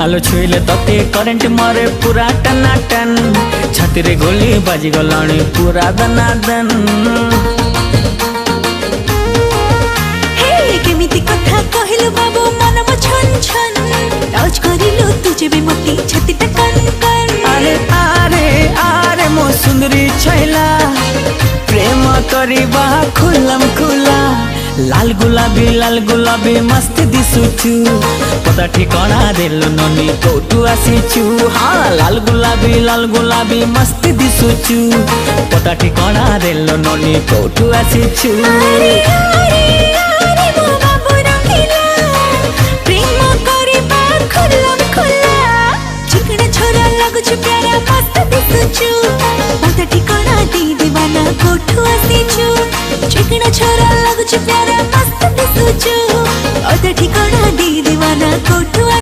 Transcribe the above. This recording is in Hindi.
आलो छुईले तते करेंट मारे पूरा टनाटन छाती रे गोली बाजी गलाणी पूरा दनादन। हे केमिति कथा कहिलु बाबू मन म छन छन टच करिलु तुझे भी मोटी छाती टा कन कन। अरे आरे आरे मो सुंदरी छैला प्रेम करिबा खुलम खुला लाल गुलाबी मस्त दिसुचु पता ठिकाना देलु ननी कोठु आसीचु। हाँ लाल गुलाबी मस्त दिसुचु पता ठिकाना देलु ननी कोठु आसीचु। अरे अरे अरे मो बाबू रंगीला प्रेम करिबा खुलम खुला चिकना छोरा लगुछु प्यारा मस्त दिसुचु पता ठिकाना दे दीवाना कोठु आसीचु। चिकना छोरा लगुछु प्यारा मस्त दिसुचु पता ठिकाना दे दीवाना कोठु